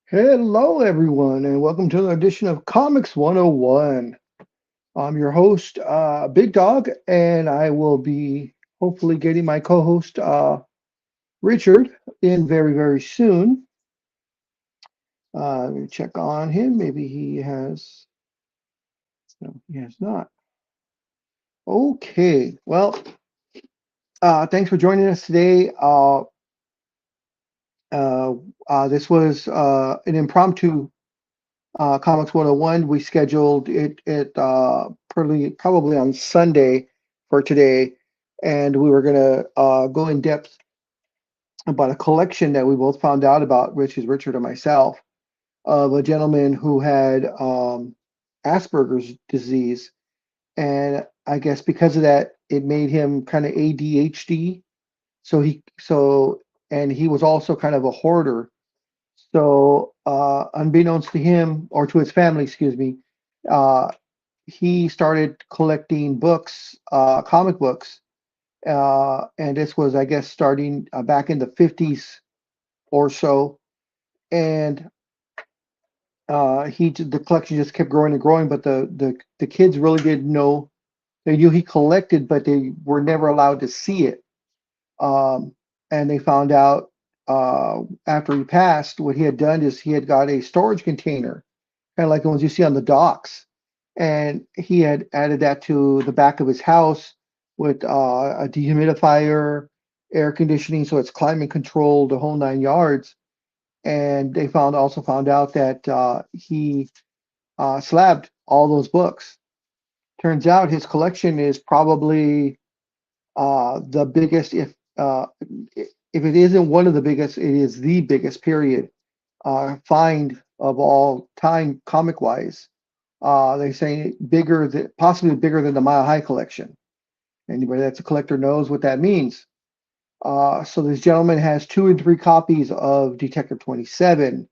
Hello, everyone, and welcome to another edition of Comics 101. I'm your host, Big Dog, and I will be hopefully getting my co host, Richard, in very, very soon. Let me check on him. Maybe he has, no, he has not. Okay, well, thanks for joining us today. Uh, this was an impromptu Comics 101. We scheduled it probably on Sunday for today, and we were going to go in depth about a collection that we both found out about, which is Richard and myself, of a gentleman who had Asperger's disease. And I guess because of that, it made him kind of ADHD. And he was also kind of a hoarder. So, unbeknownst to him or to his family, excuse me, uh, he started collecting books, comic books, and this was, I guess, starting back in the 50s or so. And the collection just kept growing and growing. But the kids really didn't know. They knew he collected, but they were never allowed to see it. Um, and they found out after he passed, what he had done is he had got a storage container, kind of like the ones you see on the docks. And he had added that to the back of his house with a dehumidifier, air conditioning, so it's climate controlled, the whole 9 yards. And they also found out that he slabbed all those books. Turns out his collection is probably the biggest, if it isn't one of the biggest, it is the biggest period find of all time comic wise. They say possibly bigger than the Mile High collection. Anybody that's a collector knows what that means. So this gentleman has 2 and 3 copies of Detective 27,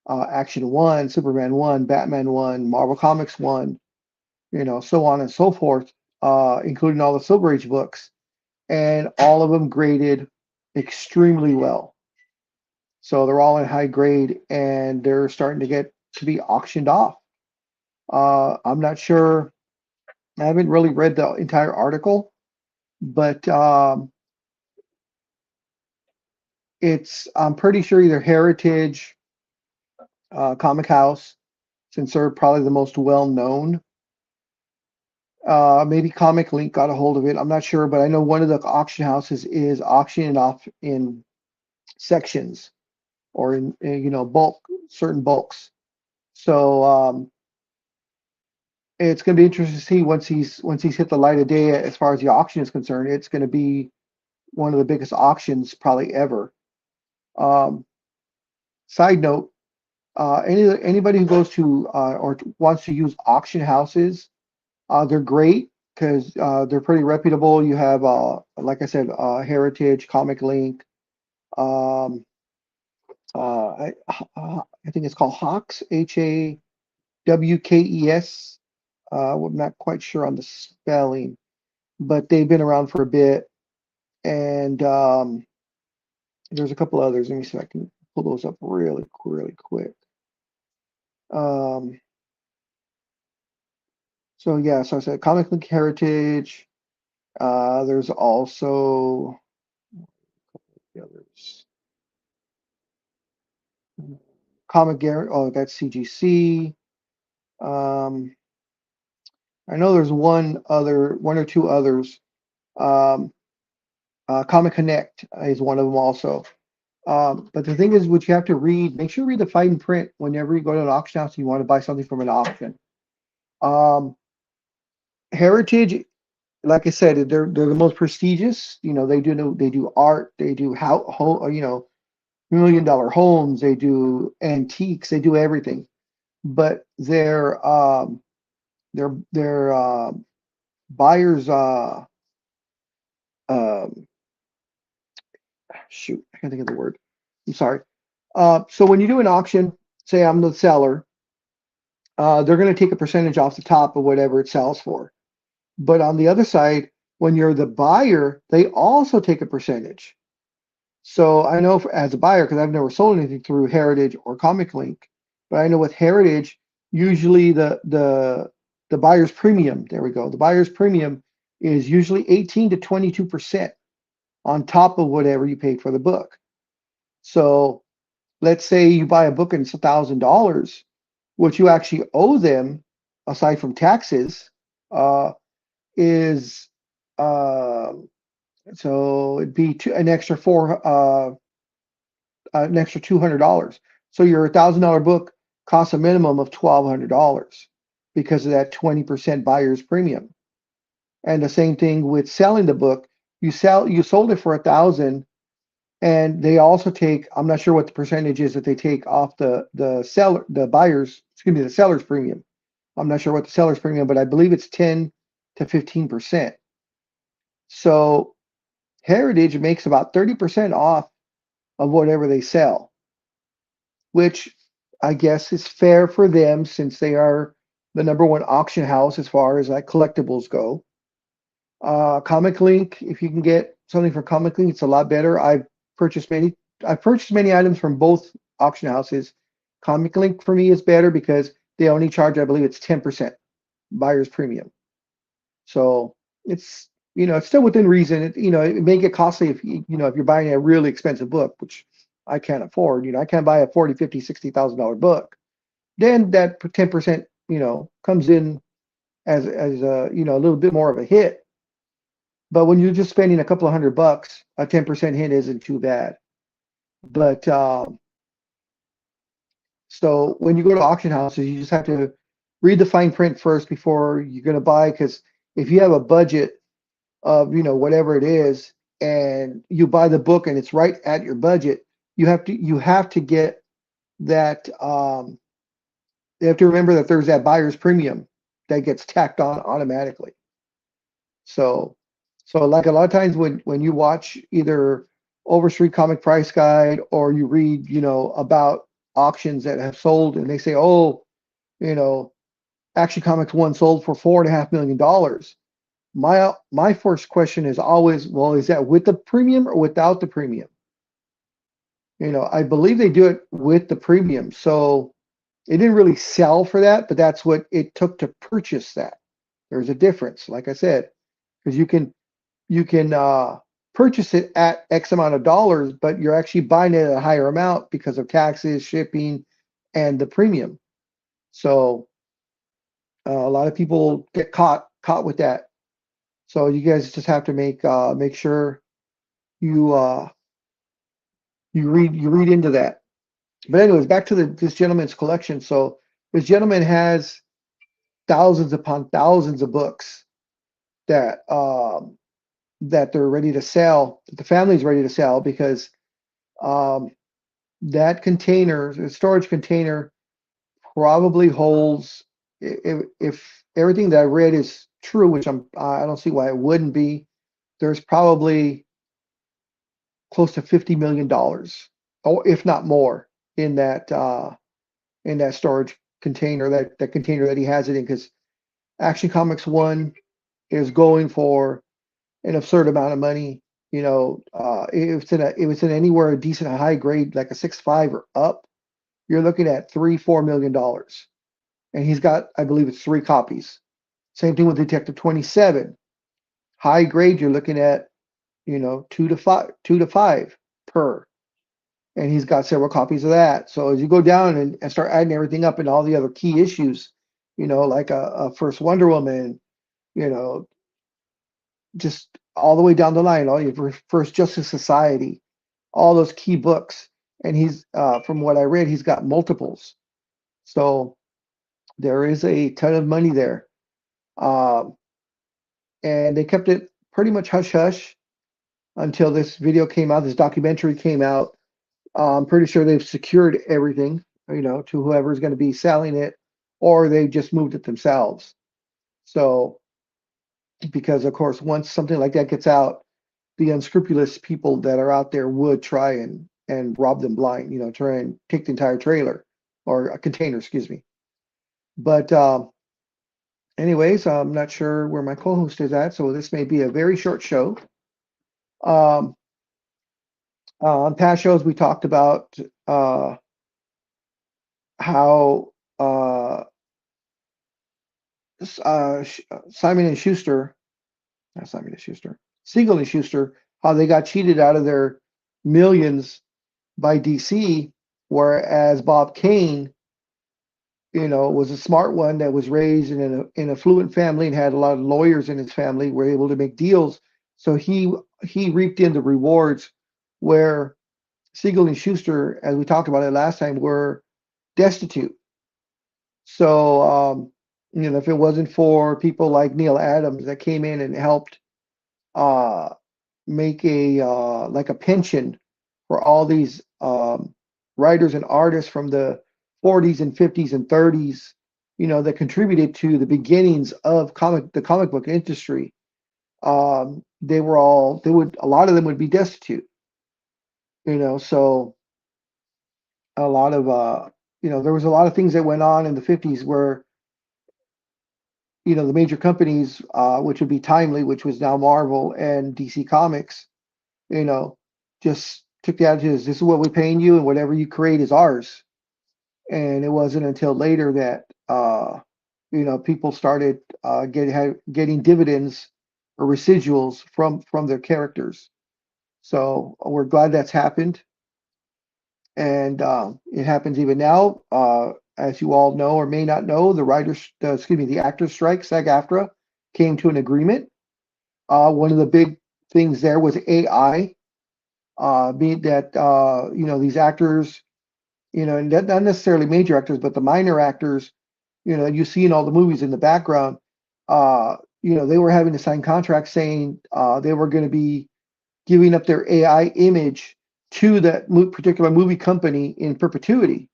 Action 1, Superman 1, Batman 1, Marvel Comics 1, so on and so forth, including all the Silver Age books, and all of them graded extremely well. So they're all in high grade, and they're starting to get to be auctioned off. I'm not sure. I haven't really read the entire article, but I'm pretty sure either Heritage, Comic House, since they're probably the most well known. Maybe Comic Link got a hold of it. I'm not sure, but I know one of the auction houses is auctioning off in sections or in bulk, certain bulks. So it's going to be interesting to see once he's hit the light of day as far as the auction is concerned. It's going to be one of the biggest auctions probably ever. Um, Side note: anybody who goes to or wants to use auction houses, they're great because they're pretty reputable. You have, like I said, Heritage, Comic Link. Um, I think it's called Hawks, Hawkes. I'm not quite sure on the spelling, but they've been around for a bit. And there's a couple others. Let me see if I can pull those up really, really quick. Um, so yeah, so I said Comic Link Heritage. There's also the others. Comic Guarantee. Oh, that's CGC. Um, I know there's one or two others. Um, Comic Connect is one of them also. But the thing is, what you have to make sure you read the fine print whenever you go to an auction house and you want to buy something from an auction. Um, Heritage, like I said, they're the most prestigious. They do art, they do $1 million homes, they do antiques, they do everything. But their buyers um, shoot, I can't think of the word. I'm sorry. So when you do an auction, say I'm the seller, they're going to take a percentage off the top of whatever it sells for. But on the other side, when you're the buyer, they also take a percentage. So I know as a buyer, because I've never sold anything through Heritage or Comic Link, but I know with Heritage, usually the buyer's premium, there we go, the buyer's premium is usually 18 to 22% on top of whatever you paid for the book. So let's say you buy a book and it's $1,000, what you actually owe them, aside from taxes, is uh, so it'd be an extra $200. So your $1,000 book costs a minimum of $1,200 because of that 20% buyer's premium. And the same thing with selling the book. You sold it for 1,000, and they also take, I'm not sure what the percentage is that they take off the seller's premium. I'm not sure what the seller's premium, but I believe it's 10 to 15%. So Heritage makes about 30% off of whatever they sell, which I guess is fair for them since they are the number one auction house as far as like collectibles go. Comic Link, if you can get something from Comic Link, it's a lot better. Purchased many I've purchased many items from both auction houses. Comic Link for me is better because they only charge, I believe it's 10% buyer's premium. So it's, it's still within reason. It may get costly if you're buying a really expensive book, which I can't afford. I can't buy a 40, 50, $60,000 book. Then that 10%, comes in as a little bit more of a hit. But when you're just spending a couple of $100, a 10% hit isn't too bad. But so when you go to auction houses, you just have to read the fine print first before you're going to buy. Because if you have a budget of whatever it is, and you buy the book and it's right at your budget, you have to get that. You have to remember that there's that buyer's premium that gets tacked on automatically. So, like a lot of times when you watch either Overstreet Comic Price Guide or you read, about auctions that have sold, and they say, oh, you know, Action Comics one sold for $4.5 million. My first question is always, well, is that with the premium or without the premium? I believe they do it with the premium, so it didn't really sell for that, but that's what it took to purchase that. There's a difference, like I said, because you can purchase it at X amount of dollars, but you're actually buying it at a higher amount because of taxes, shipping, and the premium. So a lot of people get caught with that. So you guys just have to make sure you you read into that. But anyways, back to this gentleman's collection. So this gentleman has thousands upon thousands of books that that they're ready to sell, that the family's ready to sell because um, that container, the storage container, probably holds, if everything that I read is true, which I don't see why it wouldn't be, there's probably close to $50 million, or if not more, in that storage container, that container that he has it in, because Action Comics One is going for an absurd amount of money. If it's in anywhere a decent high grade, like a 6.5 or up, you're looking at $3-4 million. And he's got, I believe it's 3 copies. Same thing with Detective 27. High grade, you're looking at, 2 to 5 per. And he's got several copies of that. So as you go down and start adding everything up and all the other key issues, like a first Wonder Woman, you know, just all the way down the line, all your first Justice Society, all those key books. And he's, from what I read, he's got multiples. So there is a ton of money there. Um, and they kept it pretty much hush hush until this video came out, this documentary came out. I'm pretty sure they've secured everything, to whoever's going to be selling it, or they just moved it themselves. So, because of course, once something like that gets out, the unscrupulous people that are out there would try and rob them blind, try and take the entire trailer or a container, excuse me. But anyways, I'm not sure where my co-host is at, so this may be a very short show. Um, On past shows, we talked about uh, how Simon and Schuster, not Simon and Schuster, Siegel and Schuster, how they got cheated out of their millions by DC, whereas Bob Kane, was a smart one that was raised in an affluent family and had a lot of lawyers in his family, were able to make deals. So he reaped in the rewards where Siegel and Schuster, as we talked about it last time, were destitute. So if it wasn't for people like Neil Adams that came in and helped uh, make a like a pension for all these writers and artists from the 40s and 50s and 30s, that contributed to the beginnings of the comic book industry. A lot of them would be destitute, so a lot of, there was a lot of things that went on in the 50s where, the major companies, which would be Timely, which was now Marvel, and DC Comics, you know, just took the attitude as this is what we're paying you, and whatever you create is ours. And it wasn't until later that people started getting dividends or residuals from their characters. So we're glad that's happened, and it happens even now. As you all know or may not know, the actors' strike, SAG-AFTRA, came to an agreement. One of the big things there was AI, being that these actors, and not necessarily major actors, but the minor actors, you see in all the movies in the background, they were having to sign contracts saying they were going to be giving up their AI image to that particular movie company in perpetuity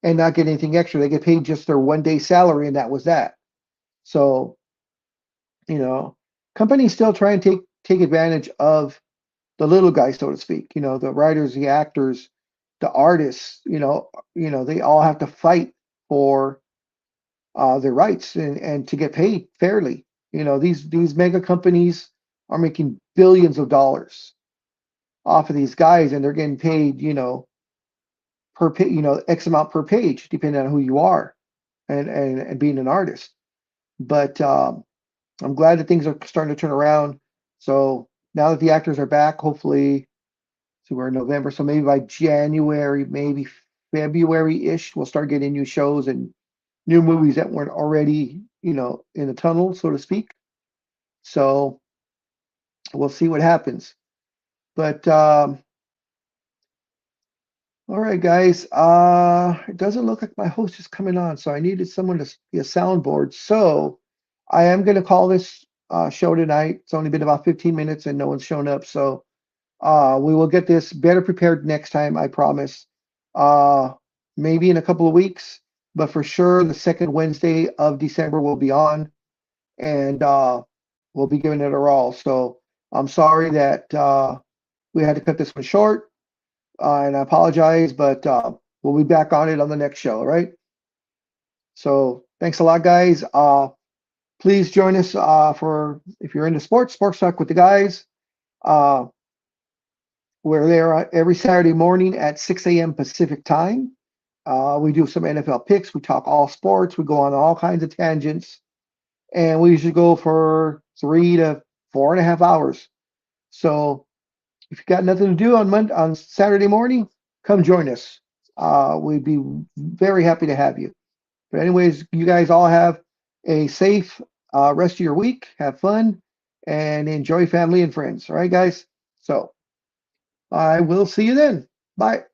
and not get anything extra. They get paid just their 1 day salary, and that was that. So, you know, companies still try and take advantage of the little guy, so to speak. The writers, the actors, the artists. They all have to fight for their rights and to get paid fairly. These mega companies are making billions of dollars off of these guys, and they're getting paid, X amount per page, depending on who you are and being an artist. But I'm glad that things are starting to turn around. So now that the actors are back, hopefully, so we're in November, so maybe by January, maybe February-ish, we'll start getting new shows and new movies that weren't already, in the tunnel, so to speak. So we'll see what happens. But all right, guys. It doesn't look like my host is coming on, so I needed someone to be a soundboard. So I am going to call this show tonight. It's only been about 15 minutes and no one's shown up. So we will get this better prepared next time, I promise. Uh, Maybe in a couple of weeks, but for sure, the second Wednesday of December will be on, and we'll be giving it our all. So I'm sorry that we had to cut this one short, and I apologize, but we'll be back on it on the next show, all right? So thanks a lot, guys. Please join us for, if you're into sports talk with the guys. Uh, we're there every Saturday morning at 6 a.m. Pacific time. We do some NFL picks. We talk all sports. We go on all kinds of tangents, and we usually go for 3 to 4.5 hours. So if you got nothing to do on Saturday morning, come join us. We'd be very happy to have you. But anyways, you guys all have a safe rest of your week. Have fun and enjoy family and friends. All right, guys. So I will see you then. Bye.